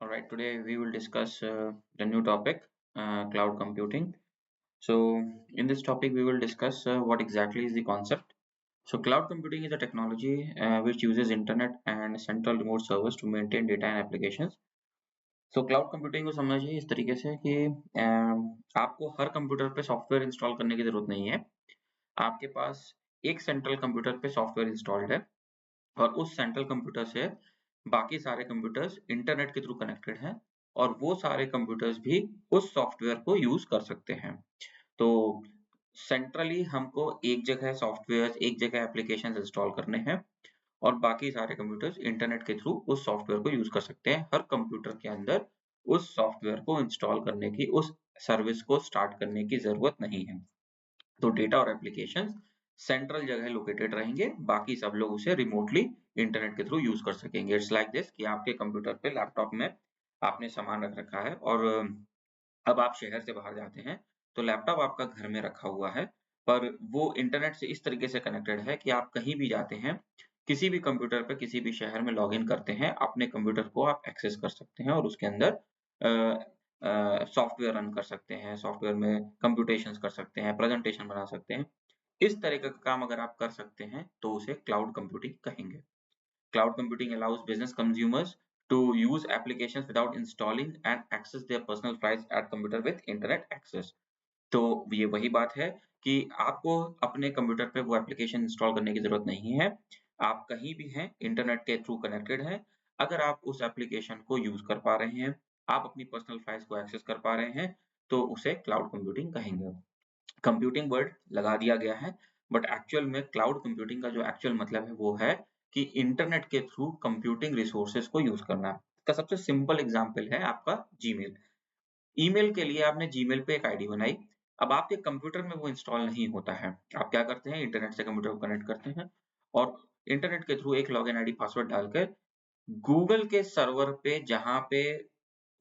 All right, today we will discuss the new topic, cloud computing. So, in this topic, we will discuss what exactly is the concept. So, cloud computing is a technology which uses internet and central remote servers to maintain data and applications. So, cloud computing को समझिए इस तरीके से कि आपको हर computer पे software install करने की जरूरत नहीं है। आपके पास एक सेंट्रल कंप्यूटर पे सॉफ्टवेयर इंस्टॉल्ड है और उस सेंट्रल कंप्यूटर से बाकी सारे कंप्यूटर्स इंटरनेट के थ्रू कनेक्टेड हैं और वो सारे कंप्यूटर्स भी उस सॉफ्टवेयर को यूज कर सकते हैं। तो सेंट्रली हमको एक जगह सॉफ्टवेयर, एक जगह एप्लीकेशन इंस्टॉल करने हैं और बाकी सारे कंप्यूटर्स इंटरनेट के थ्रू उस सॉफ्टवेयर को यूज कर सकते हैं। हर कंप्यूटर के अंदर उस सॉफ्टवेयर को इंस्टॉल करने की, उस सर्विस को स्टार्ट करने की जरूरत नहीं है। तो डेटा और एप्लीकेशंस सेंट्रल जगह लोकेटेड रहेंगे, बाकी सब लोग उसे रिमोटली इंटरनेट के थ्रू यूज कर सकेंगे। इट्स लाइक दिस कि आपके कंप्यूटर पे, लैपटॉप में आपने सामान रख रखा है और अब आप शहर से बाहर जाते हैं तो लैपटॉप आपका घर में रखा हुआ है, पर वो इंटरनेट से इस तरीके से कनेक्टेड है कि आप कहीं भी जाते हैं, किसी भी कंप्यूटर पे, किसी भी शहर में लॉग इन करते हैं, अपने कंप्यूटर को आप एक्सेस कर सकते हैं और उसके अंदर सॉफ्टवेयर रन कर सकते हैं, सॉफ्टवेयर में कंप्यूटेशंस कर सकते हैं, प्रेजेंटेशन बना सकते हैं। इस तरह का काम अगर आप कर सकते हैं तो उसे क्लाउड कंप्यूटिंग कहेंगे। Cloud computing allows business consumers to use applications without installing and access their personal files at computer with internet access. तो ये वही बात है कि आपको अपने कंप्यूटर पे वो एप्लीकेशन इंस्टॉल करने की जरूरत नहीं है। आप कहीं भी हैं, इंटरनेट के थ्रू कनेक्टेड हैं। अगर आप उस एप्लीकेशन को यूज कर पा रहे हैं, आप अपनी पर्सनल फाइल्स को एक्सेस कर पा रहे हैं, तो उसे क्लाउड कंप्यूटिंग कहेंगे। कंप्यूटिंग वर्ड लगा दिया गया है, बट एक्चुअल में क्लाउड कंप्यूटिंग का जो एक्चुअल मतलब है वो है कि इंटरनेट के थ्रू कंप्यूटिंग रिसोर्सेज को यूज करना। इसका सबसे सिंपल एग्जांपल है आपका जीमेल। ईमेल के लिए आपने जीमेल पे एक आईडी बनाई, अब आपके कंप्यूटर में वो इंस्टॉल नहीं होता है। आप क्या करते हैं, इंटरनेट से कंप्यूटर को कनेक्ट करते हैं और इंटरनेट के थ्रू एक लॉगिन आईडी पासवर्ड डालकर गूगल के सर्वर पे, जहां पे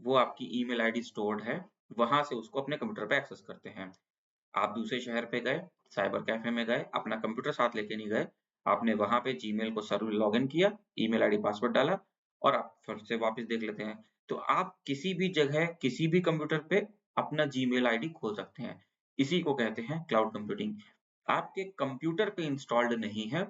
वो आपकी ईमेल आईडी स्टोर्ड है, वहां से उसको अपने कंप्यूटर पे एक्सेस करते हैं। आप दूसरे शहर पे गए, साइबर कैफे में गए, अपना कंप्यूटर साथ लेके नहीं गए, आपने वहां पे जीमेल को सर्वर लॉगिन किया, ईमेल आईडी पासवर्ड डाला और आप फिर से वापस देख लेते हैं। तो आप किसी भी जगह, किसी भी कंप्यूटर पे अपना जीमेल आईडी खोल सकते हैं। इसी को कहते हैं क्लाउड कंप्यूटिंग। आपके कंप्यूटर पे इंस्टॉल्ड नहीं है,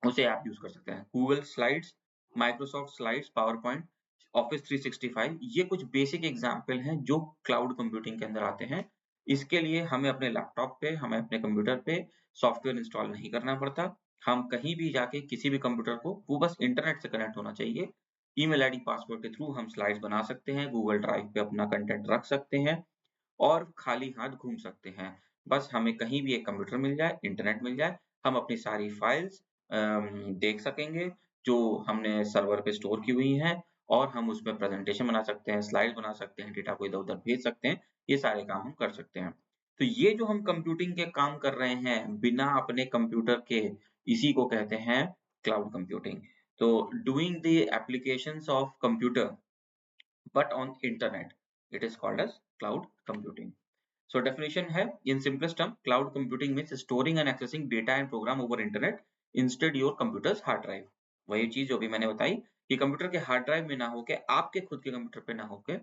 उसे आप यूज कर सकते हैं। Google slides, Microsoft slides, power point, office 365, ये कुछ बेसिक एग्जाम्पल हैं जो क्लाउड कंप्यूटिंग के अंदर आते हैं। इसके लिए हमें अपने लैपटॉप पे, हमें अपने कंप्यूटर पे सॉफ्टवेयर इंस्टॉल नहीं करना पड़ता। हम कहीं भी जाके किसी भी कंप्यूटर को, वो बस इंटरनेट से कनेक्ट होना चाहिए, ईमेल आईडी पासवर्ड के थ्रू हम स्लाइड्स बना सकते हैं, गूगल ड्राइव पे अपना कंटेंट रख सकते हैं और खाली हाथ घूम सकते हैं। बस हमें कहीं भी एक कंप्यूटर मिल जाए, इंटरनेट मिल जाए, हम अपनी सारी फाइल्स देख सकेंगे जो हमने सर्वर पे स्टोर की हुई हैं और हम उसमें प्रेजेंटेशन बना सकते हैं, स्लाइड बना सकते हैं, डेटा को इधर-उधर भेज सकते हैं। ये सारे काम हम कर सकते हैं। तो ये जो हम कंप्यूटिंग के काम कर रहे हैं बिना अपने कंप्यूटर के, इसी को कहते हैं क्लाउड कंप्यूटिंग। तो doing the applications of computer but on internet, it is called as cloud computing. So definition है, in simplest term, cloud computing means storing and accessing data and program over internet instead your computer's hard drive. वही चीज जो भी मैंने बताई कि computer के hard drive में ना होके, आपके खुद के कंप्यूटर पे ना होके,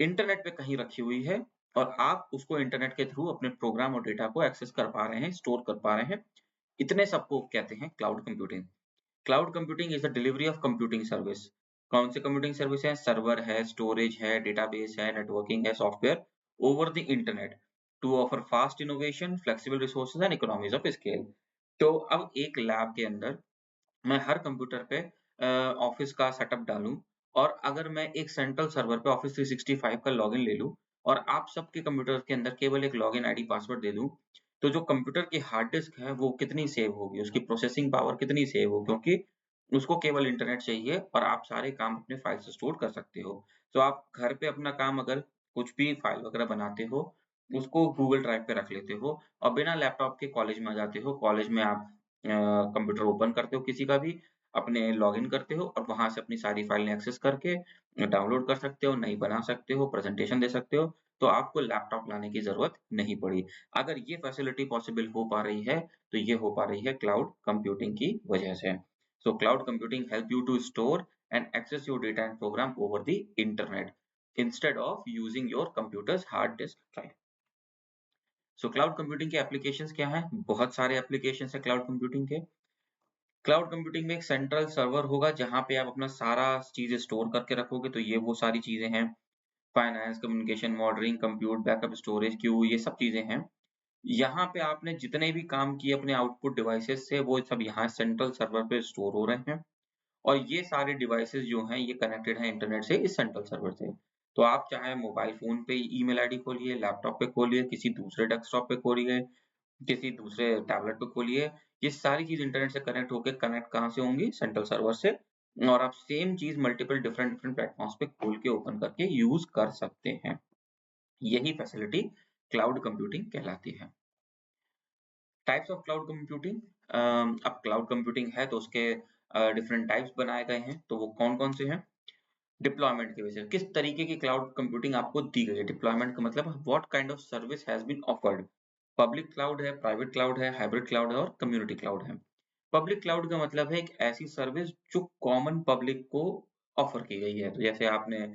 इंटरनेट पे कहीं रखी हुई है और आप उसको इंटरनेट के थ्रू अपने प्रोग्राम और डेटा को एक्सेस कर पा रहे हैं, स्टोर कर पा रहे हैं। इतने सबको कहते हैं cloud computing. Cloud computing is the delivery of computing service. कौन सी कंप्यूटिंग सर्विस है? सर्वर है, स्टोरेज है, डेटाबेस है, नेटवर्किंग है, software over the internet to offer fast innovation, flexible resources and economies of scale. तो अब एक लैब के अंदर मैं हर कंप्यूटर पे ऑफिस का सेटअप डालूं और अगर मैं एक सेंट्रल सर्वर पे ऑफिस 365 का लॉगिन ले लूं और आप सबके कंप्यूटर के अंदर केवल एक लॉगिन आईडी पासवर्ड दे दूं, तो जो कंप्यूटर की हार्ड डिस्क है वो कितनी सेव होगी, उसकी प्रोसेसिंग पावर कितनी सेव होगी, क्योंकि उसको केवल इंटरनेट चाहिए और आप सारे काम अपने फाइल से स्टोर कर सकते हो। तो आप घर पे अपना काम, अगर कुछ भी फाइल वगैरह बनाते हो, उसको गूगल ड्राइव पे रख लेते हो और बिना लैपटॉप के कॉलेज में आ जाते हो। कॉलेज में आप कंप्यूटर ओपन करते हो किसी का भी, अपने लॉगिन करते हो और वहां से अपनी सारी फाइलें एक्सेस करके डाउनलोड कर सकते हो, नई बना सकते हो, प्रेजेंटेशन दे सकते हो। तो आपको लैपटॉप लाने की जरूरत नहीं पड़ी। अगर ये फैसिलिटी पॉसिबल हो पा रही है तो ये हो पा रही है क्लाउड कंप्यूटिंग की वजह से। So cloud computing help you to store and access your data and program over the internet instead of using your computer's hard disk drive. So cloud computing के एप्लीकेशंस क्या हैं? बहुत सारे एप्लीकेशंस है cloud computing के। Cloud computing में एक central server होगा जहां पे आप अपना सारा चीजें स्टोर करके रखोगे, तो ये वो सारी चीजें हैं। Finance, communication, modelling, compute, backup, storage, Q, ये सब चीजें हैं। यहाँ पे आपने जितने भी काम किए अपने आउटपुट डिवाइसेस से, वो सब यहाँ सेंट्रल सर्वर पे स्टोर हो रहे हैं। और ये सारे डिवाइसेस जो हैं ये कनेक्टेड हैं इंटरनेट से इस सेंट्रल सर्वर से। तो आप चाहे मोबाइल फोन पे ईमेल आईडी खोलिए, लैपटॉप पे खोलिए, किसी दूसरे डेस्कटॉप पे खोलिए, किसी दूसरे टैबलेट पे खोलिए, ये सारी चीज इंटरनेट से कनेक्ट कहाँ से होंगी? सेंट्रल सर्वर से। और आप सेम चीज मल्टीपल डिफरेंट डिफरेंट प्लेटफॉर्म्स पे खोल के ओपन करके यूज कर सकते हैं। यही फैसिलिटी क्लाउड कंप्यूटिंग कहलाती है। Types of cloud computing. अब क्लाउड कंप्यूटिंग है तो उसके डिफरेंट टाइप्स बनाए गए हैं, तो वो कौन कौन से हैं? डिप्लॉयमेंट के बेसिस, किस तरीके की क्लाउड कंप्यूटिंग आपको दी गई है। डिप्लॉयमेंट का मतलब what kind of service has been offered. Public cloud है, प्राइवेट क्लाउड है, हाइब्रिड क्लाउड है और कम्युनिटी क्लाउड है। पब्लिक क्लाउड का मतलब है एक ऐसी सर्विस जो कॉमन पब्लिक को ऑफर की गई है। तो जैसे आपने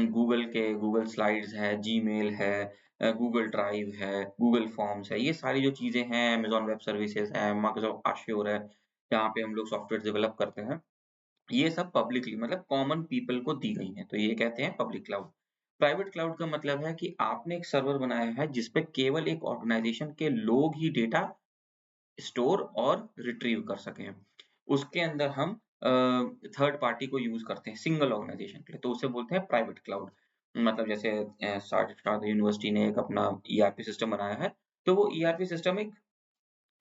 गूगल के गूगल स्लाइड्स है, जीमेल है, गूगल ड्राइव है, गूगल फॉर्म्स है, ये सारी जो चीजें हैं, अमेजॉन वेब सर्विसेज है, माइक्रोसॉफ्ट आश्योर है, जहाँ पे हम लोग सॉफ्टवेयर डेवलप करते हैं, ये सब पब्लिकली मतलब कॉमन पीपल को दी गई हैं, तो ये कहते हैं पब्लिक क्लाउड। प्राइवेट क्लाउड का मतलब है कि आपने एक सर्वर बनाया है जिसपे केवल एक ऑर्गेनाइजेशन के लोग ही डेटा स्टोर और रिट्रीव कर सकें। उसके अंदर हम थर्ड पार्टी को यूज करते हैं सिंगल ऑर्गेनाइजेशन के लिए, तो उसे बोलते हैं प्राइवेट क्लाउड। मतलब जैसे शारदा यूनिवर्सिटी ने एक अपना ईआरपी सिस्टम बनाया है, तो वो ईआरपी सिस्टम एक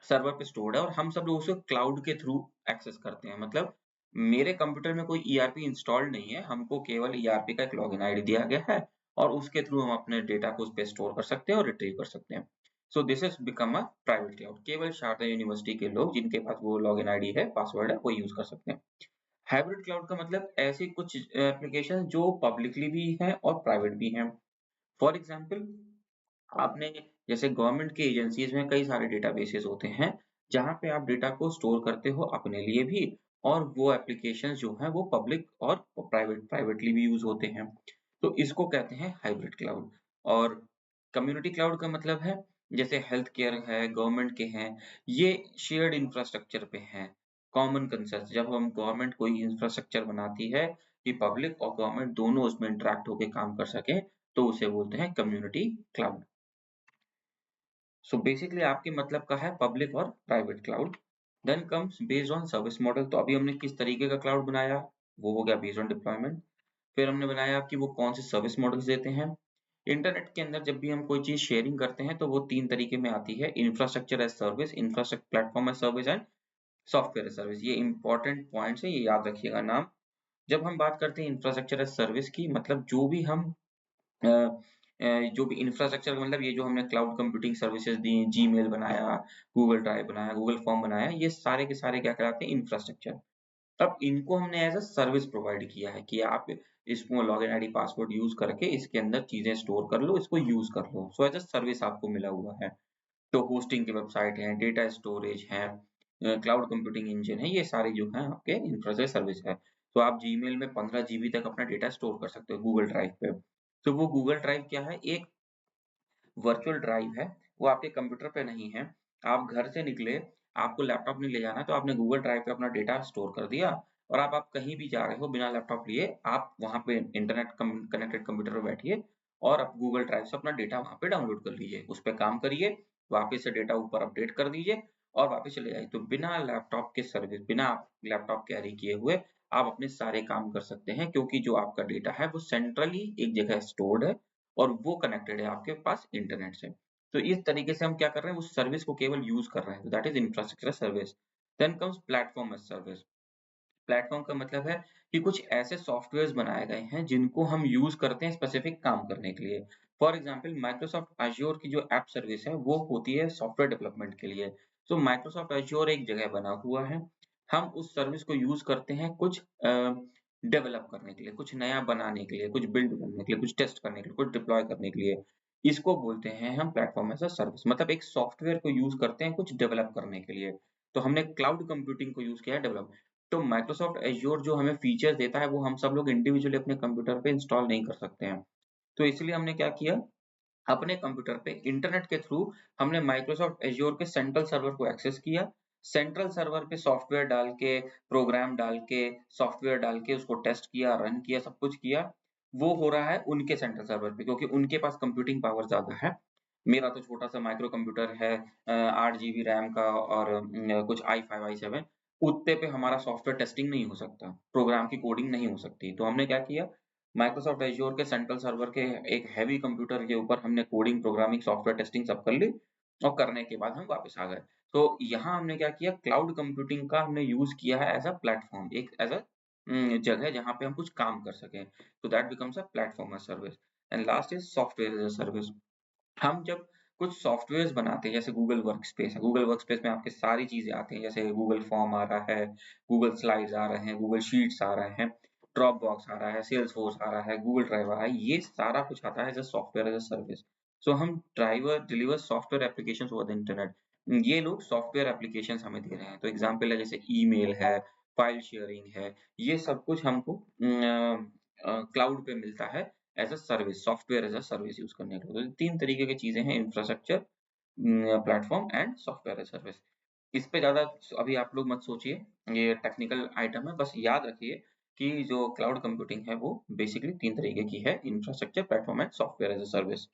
सर्वर पे स्टोर्ड है और हम सब लोग उसे क्लाउड के थ्रू एक्सेस करते हैं। मतलब मेरे कंप्यूटर में कोई ईआरपी इंस्टॉल्ड नहीं है, हमको केवल ईआरपी का एक लॉगिन आईडी दिया गया है और उसके थ्रू हम अपने डेटा को उस पे स्टोर कर सकते हैं और रिट्रीव कर सकते हैं। सो this is become a private cloud. केवल शारदा यूनिवर्सिटी के लोग जिनके पास वो लॉगिन आईडी है, पासवर्ड है, वो यूज कर सकते हैं। हाइब्रिड क्लाउड का मतलब ऐसी कुछ एप्लीकेशन जो पब्लिकली भी हैं और प्राइवेट भी हैं। फॉर एग्जाम्पल, आपने जैसे गवर्नमेंट की एजेंसीज में कई सारे डेटाबेसेस होते हैं जहां पे आप डेटा को स्टोर करते हो अपने लिए भी, और वो एप्लीकेशन जो है वो पब्लिक और प्राइवेटली भी यूज होते हैं, तो इसको कहते हैं हाइब्रिड क्लाउड। और कम्युनिटी क्लाउड का मतलब है जैसे हेल्थ केयर है, गवर्नमेंट के हैं, ये शेयर्ड इंफ्रास्ट्रक्चर पे हैं। कॉमन कंसेप्ट, जब हम गवर्नमेंट कोई इंफ्रास्ट्रक्चर बनाती है कि पब्लिक और गवर्नमेंट दोनों उसमें इंटरेक्ट होकर काम कर सके, तो उसे बोलते हैं कम्युनिटी क्लाउड। सो बेसिकली आपके मतलब का है पब्लिक और private cloud. Then comes based on service model. तो अभी हमने किस तरीके का क्लाउड बनाया, वो हो गया बेस्ड ऑन डिप्लॉयमेंट। फिर हमने बनाया कि वो कौन से सर्विस मॉडल्स देते हैं। इंटरनेट के अंदर जब भी हम कोई चीज शेयरिंग करते हैं तो वो तीन तरीके में आती है: infrastructure as service, infrastructure platform as service and software as service. ये इंपॉर्टेंट पॉइंट्स है, ये याद रखिएगा नाम। जब हम बात करते हैं इंफ्रास्ट्रक्चर एज सर्विस की, मतलब जो भी हम अ, जो भी इंफ्रास्ट्रक्चर का मतलब ये जो हमने क्लाउड कंप्यूटिंग सर्विसेज दी, जीमेल बनाया, गूगल ड्राइव बनाया, गूगल फॉर्म बनाया, ये सारे के सारे क्या कहलाते हैं? इंफ्रास्ट्रक्चर। अब इनको हमने एज अ सर्विस प्रोवाइड किया है कि आप इसको लॉगिन आईडी पासवर्ड यूज करके इसके अंदर चीजें स्टोर कर लो, इसको यूज कर लो। सो एज अ सर्विस आपको मिला हुआ है। तो होस्टिंग की वेबसाइट है, डेटा स्टोरेज है, क्लाउड कंप्यूटिंग इंजन है, ये सारे जो है आपके इंफ्रास्ट्रक्चर सर्विस है। तो आप जीमेल में 15 जीबी तक अपना डेटा स्टोर कर सकते हो गूगल ड्राइव पे। तो वो गूगल ड्राइव क्या है? एक वर्चुअल ड्राइव है, वो आपके कंप्यूटर पे नहीं है। आप घर से निकले, आपको लैपटॉप नहीं ले जाना, तो आपने गूगल ड्राइव पे अपना डेटा स्टोर कर दिया और आप कहीं भी जा रहे हो बिना लैपटॉप लिए, आप वहाँ पे इंटरनेट कनेक्टेड कंप्यूटर पे बैठिए और आप गूगल ड्राइव से अपना डेटा वहाँ पे डाउनलोड कर लीजिए, उस पे काम करिए, वापस से डेटा ऊपर अपडेट कर दीजिए और वापस चले जाइए। तो बिना लैपटॉप के सर्विस, बिना लैपटॉप कैरी किए हुए आप अपने सारे काम कर सकते हैं, क्योंकि जो आपका डेटा है वो सेंट्रली एक जगह स्टोर्ड है और वो कनेक्टेड है आपके पास इंटरनेट से। तो इस तरीके से हम क्या कर रहे हैं? उस सर्विस को केवल यूज कर रहे हैं, that is infrastructure service. Then comes platform as service. Platform का मतलब है कि कुछ ऐसे सॉफ्टवेयर्स बनाए गए हैं जिनको हम यूज करते हैं स्पेसिफिक काम करने के लिए। फॉर एग्जांपल, माइक्रोसॉफ्ट एज्योर की जो ऐप सर्विस है वो होती है सॉफ्टवेयर डेवलपमेंट के लिए। तो माइक्रोसॉफ्ट एज्योर एक जगह बना हुआ है, हम उस सर्विस को यूज करते हैं कुछ डेवलप करने के लिए, कुछ नया बनाने के लिए, कुछ बिल्ड करने के लिए, कुछ टेस्ट करने के लिए, कुछ डिप्लॉय करने के लिए। इसको बोलते हैं हम प्लेटफॉर्म एज अ सर्विस। मतलब एक सॉफ्टवेयर को यूज करते हैं कुछ डेवलप करने के लिए। तो हमने क्लाउड कंप्यूटिंग को यूज किया है डेवलप। तो माइक्रोसॉफ्ट एज़्योर जो हमें फीचर्स देता है वो हम सब लोग इंडिविजुअली अपने कंप्यूटर पे इंस्टॉल नहीं कर सकते हैं। तो इसलिए हमने क्या किया, अपने कंप्यूटर पे इंटरनेट के थ्रू हमने माइक्रोसॉफ्ट एज़्योर के सेंट्रल सर्वर को एक्सेस किया। सेंट्रल सर्वर पे सॉफ्टवेयर डाल के, प्रोग्राम डाल के, सॉफ्टवेयर डाल के उसको टेस्ट किया, रन किया, सब कुछ किया। वो हो रहा है उनके सेंट्रल सर्वर पे क्योंकि उनके पास कंप्यूटिंग पावर ज़्यादा है। मेरा तो छोटा-सा माइक्रो कंप्यूटर है 8 जीबी रैम का और कुछ i5, i7 उतने पे हमारा सॉफ्टवेयर टेस्टिंग नहीं हो सकता, प्रोग्राम की कोडिंग नहीं हो सकती। तो हमने क्या किया, माइक्रोसॉफ्ट एज़्योर के सेंट्रल सर्वर के एक हेवी कंप्यूटर के ऊपर हमने कोडिंग, प्रोग्रामिंग, सॉफ्टवेयर टेस्टिंग सब कर ली और करने के बाद हम वापस आ गए। तो यहाँ हमने क्या किया, क्लाउड कंप्यूटिंग का हमने यूज़ किया है एज़ अ प्लेटफ़ॉर्म, एक एज़ अ जगह जहाँ पे हम कुछ काम कर सकें। तो that becomes a platform as service and last is software as a service. हम जब कुछ सॉफ्टवेयर्स बनाते हैं जैसे गूगल वर्कस्पेस है, गूगल वर्कस्पेस में आपकी सारी चीज़ें आती हैं जैसे गूगल फॉर्म आ रहा है, गूगल स्लाइड्स आ रहे हैं, गूगल शीट्स आ रहे हैं, ड्रॉपबॉक्स आ रहा है, सेल्सफोर्स आ रहा है, गूगल ड्राइव आ रहा है, ये सारा कुछ आता है as a software as a service. So हम driver deliver software applications over the internet. ये लोग सॉफ्टवेयर एप्लीकेशंस हमें दे रहे हैं। तो एग्ज़ाम्पल है जैसे ईमेल है, फाइल शेयरिंग है, ये सब कुछ हमको क्लाउड पे मिलता है as a service, software as a service use करने के लिए। तो 3 तरीके की चीज़ें हैं infrastructure, platform and software as service. इस पे ज़्यादा अभी आप लोग मत सोचिए, ये टेक्निकल आइटम है, बस याद रखिए कि जो क्लाउड कंप्यूटिंग है वो बेसिकली 3 तरीके की है, infrastructure, platform and software as a service.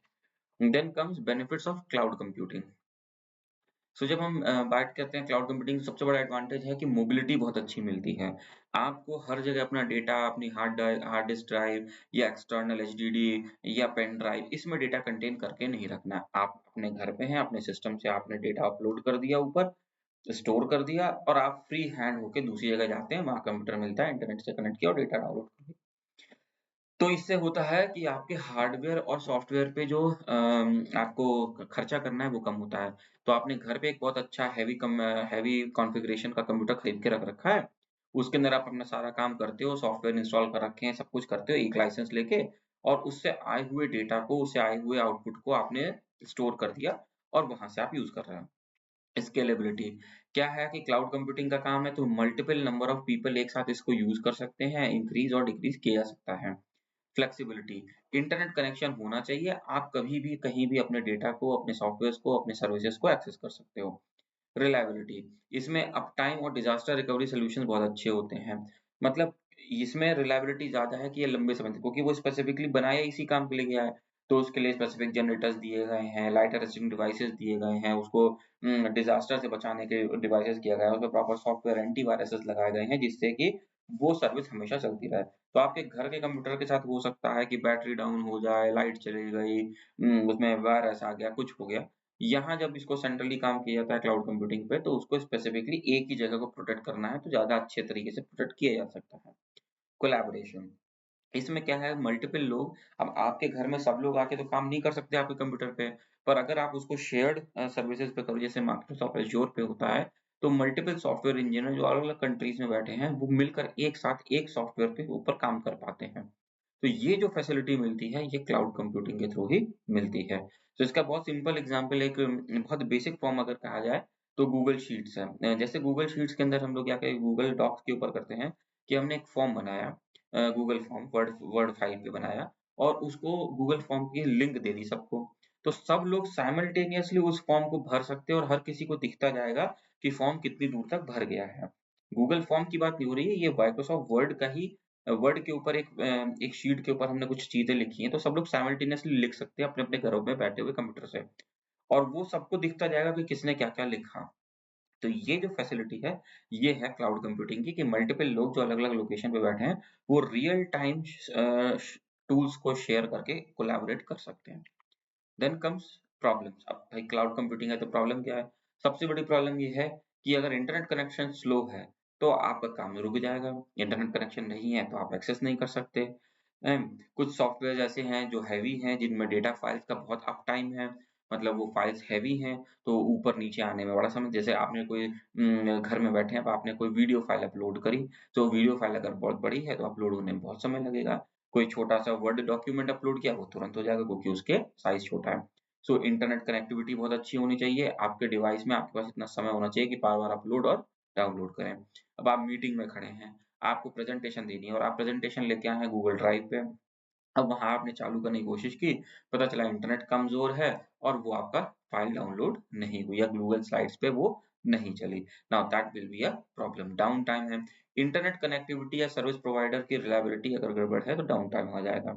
Then comes benefits of cloud computing. So जब हम बात करते हैं क्लाउड कंप्यूटिंग सबसे बड़ा एडवांटेज है कि मोबिलिटी बहुत अच्छी मिलती है। आपको हर जगह अपना डेटा अपनी हार्ड डिस्क ड्राइव या एक्सटर्नल एचडीडी या पेन ड्राइव इसमें डेटा कंटेन करके नहीं रखना। आप अपने घर पे हैं, अपने सिस्टम से आपने डेटा अपलोड कर दिया ऊपर, स्टोर कर दिया और आप फ्री हैंड होके दूसरी जगह जाते हैं, वहाँ कंप्यूटर मिलता है, इंटरनेट से कनेक्ट किया और डेटा डाउनलोड कर दिया। तो इससे होता है कि आपके हार्डवेयर और सॉफ्टवेयर पे जो आपको खर्चा करना है वो कम होता है। तो आपने घर पे एक बहुत अच्छा हेवी कॉन्फ़िगरेशन का कंप्यूटर खरीद के रख रखा है। उसके अंदर आप अपना सारा काम करते हो, सॉफ्टवेयर इंस्टॉल कर रखे हैं, सब कुछ करते हो एक लाइसेंस लेके और उससे आए हुए डेटा को, उससे आए हुए आउटपुट को आपने स्टोर कर दिया और वहाँ से आप यूज़ कर रहे हो। स्केलेबिलिटी क्या है कि क्लाउड कंप्यूटिंग का काम है तो मल्टीपल नंबर ऑफ पीपल एक साथ इसको यूज़ कर सकते हैं, इंक्रीज़ और डिक्रीज़ किया जा सकता है। फ्लेक्सिबिलिटी इंटरनेट कनेक्शन होना चाहिए, आप कभी भी कहीं भी अपने डेटा को, अपने सॉफ्टवेयर्स को, अपने सर्विसेज को एक्सेस कर सकते हो। रिलायबिलिटी इसमें अपटाइम और डिजास्टर रिकवरी सॉल्यूशंस बहुत अच्छे होते हैं। मतलब इसमें रिलायबिलिटी ज़्यादा है कि ये लंबे समय तक क्योंकि वो स्पेसिफिकली बनाया इसी काम के लिए गया है। तो उसके लिए स्पेसिफिक जनरेटर्स दिए गए हैं, लाइट अरेस्टिंग डिवाइसेस दिए गए हैं, उसको डिजास्टर से बचाने के डिवाइसेस किया गया है, उसमें प्रॉपर सॉफ्टवेयर एंटीवायरसेस लगाए गए हैं जिससे कि वो सर्विस हमेशा चलती रहे। तो आपके घर के कंप्यूटर के साथ हो सकता है कि बैटरी डाउन हो जाए, लाइट चली गई, उसमें वायरस आ गया, कुछ हो गया। यहाँ जब इसको सेंट्रली काम किया जाता है क्लाउड कंप्यूटिंग पे, तो उसको स्पेसिफिकली एक ही जगह को प्रोटेक्ट करना है, तो ज़्यादा अच्छे तरीके से प्रोटेक्ट किया जा सकता है। कोलैबोरेशन इसमें क्या है मल्टीपल लोग अब आपके घर में सब लोग आके तो काम नहीं कर सकते आपके कंप्यूटर पे, पर अगर आप उसको शेयर्ड सर्विसेज़ पे करो जैसे माइक्रोसॉफ्ट एज़्योर पे होता है, तो मल्टीपल सॉफ्टवेयर इंजीनियर जो अलग-अलग कंट्रीज़ में बैठे हैं, वो मिलकर एक साथ एक सॉफ्टवेयर के ऊपर काम कर पाते हैं। तो ये जो फैसिलिटी मिलती है, ये क्लाउड कंप्यूटिंग के थ्रू ही मिलती है। तो इसका बहुत सिंपल एग्ज़ाम्पल एक बहुत बेसिक फॉर्म अगर कहा जाए, तो गूगल शीट्स है। जैसे गूगल शीट्स के अंदर हम लोग क्या करें गूगल डॉक्स के ऊपर करते हैं कि हमने एक फॉर्म बनाया Google form word word file पे बनाया और उसको गूगल फॉर्म की लिंक दे दी सबको। तो सब लोग साइमल्टेनियसली उस फॉर्म को भर सकते हैं और हर किसी को दिखता जाएगा कि फॉर्म कितनी दूर तक भर गया है। गूगल फॉर्म की बात नहीं हो रही है, ये माइक्रोसॉफ्ट वर्ड का ही वर्ड के ऊपर एक शीट के ऊपर हमने कुछ चीज़ें लिखी हैं, तो सब लोग साइमल्टेनियसली लिख सकते हैं अपने-अपने घरों में बैठे हुए कंप्यूटर से और वो सबको दिखता जाएगा कि किसने क्या-क्या लिखा। तो ये जो फैसिलिटी है, ये है क्लाउड कंप्यूटिंग की कि मल्टीपल लोग जो अलग-अलग लोकेशन पे बैठे हैं, वो रियल टाइम टूल्स को शेयर करके कोलैबोरेट कर सकते हैं। Then comes problems. अब भाई क्लाउड कंप्यूटिंग है तो प्रॉब्लम क्या है? सबसे बड़ी प्रॉब्लम ये है कि अगर इंटरनेट कनेक्शन स्लो है, तो आपका काम रुक जाएगा। इंटरनेट कनेक्शन नहीं है तो आप एक्सेस नहीं कर सकते। कुछ सॉफ्टवेयर ऐसे हैं जो हेवी हैं, जिनमें डेटा फाइल्स का बहुत अप टाइम है। मतलब वो फाइल्स हेवी हैं, तो ऊपर-नीचे आने में बड़ा समय जैसे आपने कोई घर में बैठे हैं, अब आपने कोई वीडियो फाइल अपलोड करी, तो वीडियो फाइल अगर बहुत बड़ी है, तो अपलोड होने में बहुत समय लगेगा। कोई छोटा-सा वर्ड डॉक्यूमेंट अपलोड किया, वो तुरंत हो जाएगा क्योंकि उसके साइज़ छोटा है। सो इंटरनेट कनेक्टिविटी बहुत अच्छी होनी चाहिए, आपके डिवाइस में आपके पास इतना समय होना चाहिए कि बार-बार अपलोड और डाउनलोड करें। अब आप मीटिंग में खड़े हैं, आपको प्रेजेंटेशन देनी है और आप प्रेजेंटेशन लेके आए हैं गूगल ड्राइव पे। अब वहाँ आपने चालू करने की कोशिश की, पता चला इंटरनेट कमज़ोर है और वो आपका फ़ाइल डाउनलोड नहीं हुई या गूगल स्लाइड्स पे वो नहीं चली। Now that will be a problem. Down time है, इंटरनेट कनेक्टिविटी या सर्विस प्रोवाइडर की रिलायबिलिटी अगर गड़बड़ है तो डाउन टाइम हो जाएगा।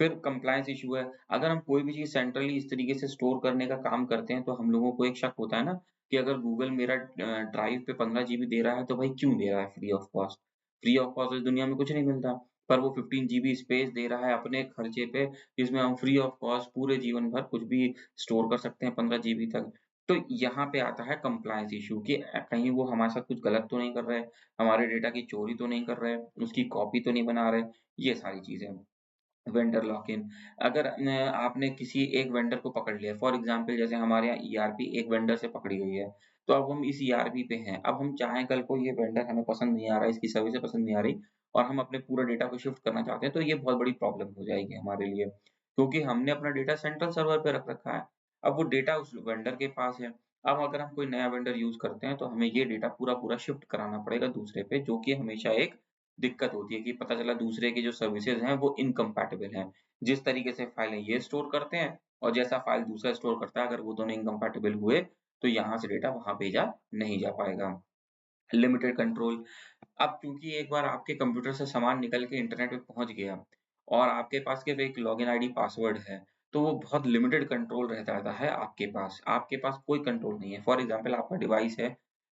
फिर कंप्लायंस इश्यू है, अगर हम कोई भी चीज़ सेंट्रली इस तरीके से स्टोर करने का काम करते हैं तो हम लोगों को एक शक होता है ना कि अगर गूगल मेरा ड्राइव पे 15 जीबी दे रहा है तो भाई क्यों दे रहा है free of cost? Free of cost इस दुनिया में कुछ नहीं मिलता। पर वो 15 जीबी स्पेस दे रहा है अपने खर्चे पे, जिसमें हम फ्री ऑफ कॉस्ट पूरे जीवन भर कुछ भी स्टोर कर सकते हैं 15 जीबी तक। तो यहाँ पे आता है कंप्लायंस इश्यू कि कहीं वो हमारे साथ कुछ गलत तो नहीं कर रहे, हमारे डेटा की चोरी तो नहीं कर रहे, उसकी कॉपी तो नहीं बना रहे, ये सारी चीज़ें। वेंडर लॉक इन, अगर आपने किसी एक वेंडर को पकड़ लिया, फॉर एग्जांपल जैसे हमारे यहाँ ईआरपी एक वेंडर से पकड़ी गई है, तो अब हम इस ईआरपी पे हैं। अब हम चाहें कल को ये वेंडर हमें पसंद नहीं आ रहा है, इसकी सर्विसेज़ पसंद नहीं आ रही और हम अपने पूरे डेटा को शिफ्ट करना चाहते हैं, तो ये बहुत बड़ी प्रॉब्लम हो जाएगी हमारे लिए। क्योंकि हमने अपना डेटा सेंट्रल सर्वर पे रख रखा है, अब वो डेटा उस वेंडर के पास है। अब अगर हम कोई नया वेंडर यूज़ करते हैं, तो हमें ये डेटा पूरा-पूरा शिफ्ट कराना पड़ेगा दूसरे पे, जो कि हमेशा एक दिक्कत होती है कि पता चला दूसरे की जो सर्विसेज़ हैं, वो इनकम्पैटिबल हैं। जिस तरीके से फाइलें ये स्टोर करते हैं और जैसा फाइल दूसरा स्टोर करता है, अगर वो दोनों इनकम्पैटिबल हुए, तो यहाँ से डेटा वहाँ भेजा नहीं जा पाएगा। लिमिटेड कंट्रोल, अब चूँकि एक बार आपके कंप्यूटर से सामान निकल के इंटरनेट पे पहुँच गया और आपके पास केवल एक लॉगिन आईडी पासवर्ड है, तो वो बहुत लिमिटेड कंट्रोल रह जाता है आपके पास। आपके पास कोई कंट्रोल नहीं है। फॉर एग्ज़ाम्पल आपका डिवाइस है,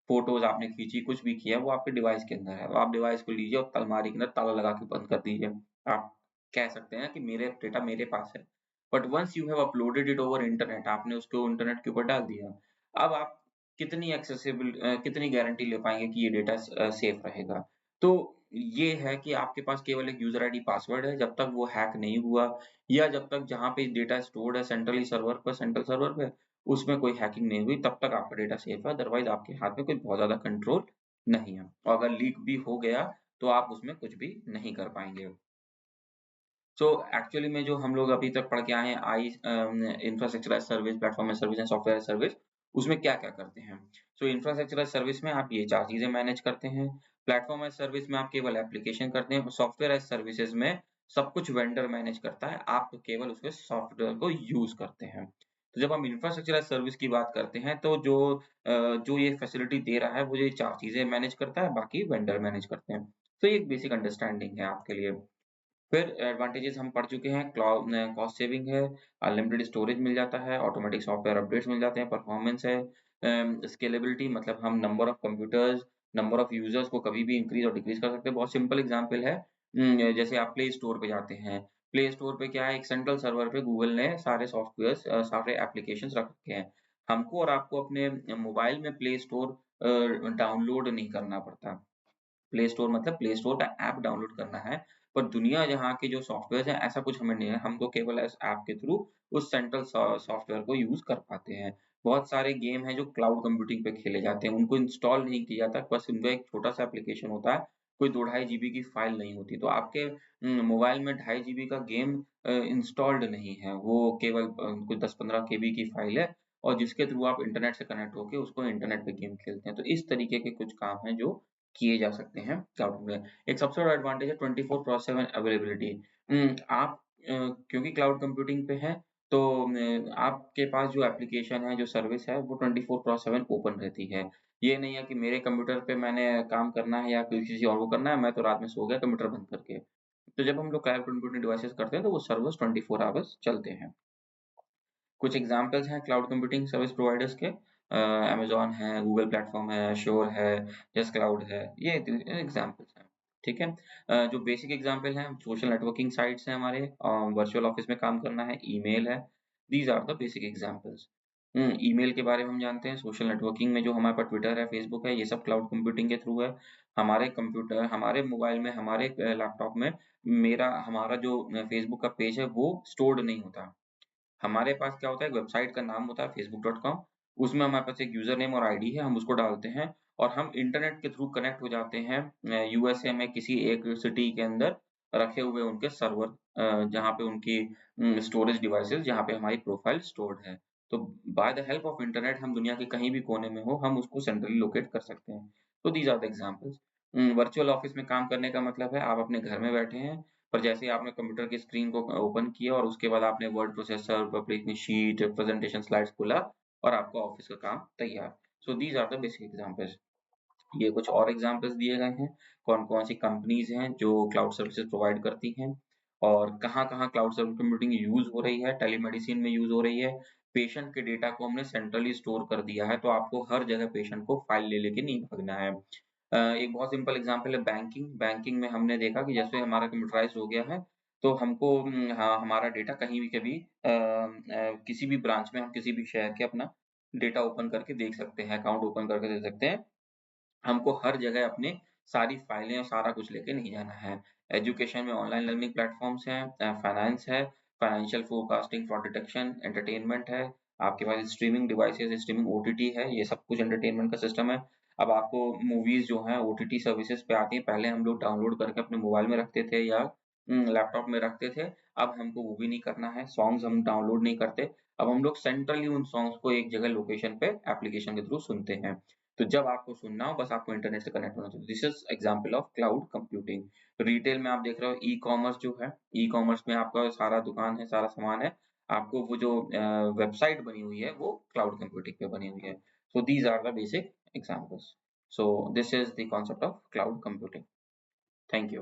फ़ोटोज़ आपने खींची, कुछ भी किया, वो आपके डिवाइस के अंदर है। तो आप डिवाइस को लीजिए और अलमारी के अंदर ताला लगा के बंद कर दीजिए। आप कह सकते हैं कि मेरे डेटा मेरे पास है। But once you have uploaded it over internet, आपने उसको इंटरनेट के ऊपर डाल दिया। अब आप कितनी गारंटी ले पाएँगे कि ये डेटा सेफ रहेगा? तो ये है कि आपके पास केवल एक यूज़र आईडी पासवर्ड है, जब तक वो हैक नहीं हुआ या जब तक जहाँ पे डेटा स्टोर्ड है सेंट्रल सर्वर पे, उसमें कोई हैकिंग नहीं हुई, तब तक आपका डेटा सेफ है, अदरवाइज़ आपके हाथ में कोई बहुत ज़्यादा कंट्रोल नहीं है। और अगर लीक भी हो गया, तो आप उसमें कुछ भी नहीं कर पाएँगे। सो एक्चुअली में जो हम लोग अभी तक पढ़ के आए हैं infrastructure as service, platform as service and software as service, उसमें क्या-क्या करते हैं? सो इंफ्रास्ट्रक्चर एज़ सर्विस में आप ये 4 चीज़ें मैनेज करते हैं। प्लेटफ़ॉर्म एज़ सर्विस में आप केवल एप्लीकेशन करते हैं। सॉफ्टवेयर एज़ सर्विसेज़ में सब कुछ वेंडर मैनेज करता है, आप तो केवल उसके सॉफ्टवेयर को यूज़ करते हैं। तो जब हम इंफ्रास्ट्रक्चर एज़ सर्विस की बात करते हैं, तो जो ये फैसिलिटी दे रहा है, वो ये 4 चीज़ें मैनेज करता है, बाकी वेंडर मैनेज करते हैं। तो ये एक बेसिक अंडरस्टैंडिंग है आपके लिए। फिर एडवांटेजेस हम पढ़ चुके हैं, कॉस्ट सेविंग है, अनलिमिटेड स्टोरेज मिल जाता है, ऑटोमेटिक सॉफ्टवेयर अपडेट्स मिल जाते हैं, परफॉर्मेंस है, स्केलेबिलिटी मतलब हम number of computers, number of users को कभी भी इंक्रीज और डिक्रीज कर सकते हैं। बहुत सिंपल एग्जांपल है, जैसे आप प्ले स्टोर पे जाते हैं, प्ले स्टोर पे क्या है, एक सेंट्रल सर्वर पे गूगल ने सारे सॉफ्टवेयर्स सारे एप्लीकेशंस रख रखे हैं। हमको और आपको अपने मोबाइल में प्ले स्टोर डाउनलोड नहीं करना पड़ता। प्ले स्टोर मतलब प्ले स्टोर का ऐप डाउनलोड करना है, पर दुनिया जहाँ के जो सॉफ्टवेयर्स हैं ऐसा कुछ हमें नहीं है, हम तो केवल इस ऐप के थ्रू उस सेंट्रल सॉफ्टवेयर को यूज़ कर पाते हैं। बहुत सारे गेम हैं जो क्लाउड कंप्यूटिंग पे खेले जाते हैं, उनको इंस्टॉल नहीं किया जाता, बस उनका एक छोटा-सा एप्लीकेशन होता है, कोई 2 ढाई जीबी की फाइल नहीं होती, तो आपके मोबाइल में ढाई जीबी का गेम इंस्टॉल्ड नहीं है, वो केवल कोई 10-15 केबी की फाइल है और जिसके थ्रू आप इंटरनेट से कनेक्ट होके उसको इंटरनेट पे गेम खेलते हैं। तो इस तरीके के कुछ काम हैं जो किए जा सकते हैं क्लाउड में। एक सबसे बड़ा एडवांटेज है 24/7 अवेलेबिलिटी। आप क्योंकि क्लाउड कंप्यूटिंग पे हैं, तो आपके पास जो एप्लीकेशन है, जो सर्विस है, वो 24/7 ओपन रहती है। ये नहीं है कि मेरे कंप्यूटर पे मैंने काम करना है या किसी और को करना है, मैं तो रात में सो गया कंप्यूटर बंद करके। तो जब हम लोग क्लाउड कंप्यूटिंग डिवाइसेज़ करते हैं, तो वो सर्वर्स 24 आवर्स चलते हैं। कुछ एग्ज़ाम्पल्स हैं क्लाउड कंप्यूटिंग सर्विस प्रोवाइडर्स के, अमेज़न है, गूगल प्लेटफ़ॉर्म है, एश्योर है, जस्ट क्लाउड है, ये एग्ज़ाम्पल्स हैं, ठीक है? जो बेसिक एग्ज़ाम्पल हैं, सोशल नेटवर्किंग साइट्स हैं हमारे, वर्चुअल ऑफ़िस में काम करना है, ईमेल है, these are the basic examples. Email के बारे में हम जानते हैं, सोशल नेटवर्किंग में जो हमारे पास ट्विटर है, फेसबुक है, ये सब क्लाउड कंप्यूटिंग के थ्रू है। हमारे मोबाइल में, हमारे लैपटॉप में हमारा जो फेसबुक का पेज है, वो स्टोर्ड नहीं होता। हमारे पास क्या होता है, एक वेबसाइट का नाम होता है facebook.com, उसमें हमारे पास एक यूज़र नेम और आईडी है, हम उसको डालते हैं और हम इंटरनेट के थ्रू कनेक्ट हो जाते हैं यूएसए में किसी एक सिटी के अंदर रखे हुए उनके सर्वर, जहाँ पे उनकी स्टोरेज डिवाइसेज़, जहाँ पे हमारी प्रोफाइल स्टोर्ड है। तो by the help of internet हम दुनिया के कहीं भी कोने में हो, हम उसको सेंट्रली लोकेट कर सकते हैं। तो these are the examples. Virtual office में काम करने का मतलब है आप अपने घर में बैठे हैं, पर जैसे ही आपने कंप्यूटर की स्क्रीन को ओपन किया और उसके बाद आपने वर्ड प्रोसेसर, अपनी शीट, प्रेजेंटेशन स्लाइड्स खोला और आपका ऑफिस का काम तैयार। So these are the basic examples. ये कुछ और एग्जांपल्स दिए गए हैं, कौन-कौन सी कंपनीज़ हैं जो क्लाउड सर्विसेज़ प्रोवाइड करती हैं और कहाँ-कहाँ क्लाउड सर्विस कंप्यूटिंग यूज़ हो रही है, टेलीमेडिसिन में यूज़ हो रही है। पेशेंट के डेटा को हमने सेंट्रली स्टोर कर दिया है, तो आपको हर जगह पेशेंट को फाइल ले लेके नहीं भागना है। एक बहुत सिंपल एग्जांपल है बैंकिंग। बैंकिंग में हमने देखा कि जैसे हमारा कंप्यूटराइज़्ड हो गया है, तो हमको हाँ, हमारा डेटा कहीं भी कभी किसी भी ब्रांच में हम किसी भी शहर के अपना डेटा ओपन करके देख सकते हैं, अकाउंट ओपन करके देख सकते हैं। हमको हर जगह अपने सारी फाइलें और सारा कुछ लेके नहीं जाना है। एजुकेशन में ऑनलाइन लर्निंग प्लेटफ़ॉर्म्स हैं, फाइनेंस है, financial forecasting, fraud detection, entertainment है, आपके पास स्ट्रीमिंग डिवाइसेज़, स्ट्रीमिंग ओटीटी है, ये सब कुछ एंटरटेनमेंट का सिस्टम है। अब आपको मूवीज़ जो हैं ओटीटी सर्विसेज़ पे आती हैं, पहले हम लोग डाउनलोड करके अपने मोबाइल में रखते थे या लैपटॉप में रखते थे, अब हमको वो भी नहीं करना है, सॉन्ग्स हम डाउनलोड नहीं करते, अब हम लोग सेंट्रली उन सॉन्ग्स को एक जगह लोकेशन पे एप्लीकेशन के थ्रू सुनते हैं। तो जब आपको सुनना हो बस आपको इंटरनेट से कनेक्ट होना चाहिए। This is example of cloud computing. Retail में आप देख रहे हो ई-कॉमर्स जो है, ई-कॉमर्स में आपका सारा दुकान है, सारा सामान है। आपको वो जो वेबसाइट बनी हुई है वो क्लाउड कंप्यूटिंग पे बनी हुई है। So these are the basic examples. So this is the concept of cloud computing. Thank you.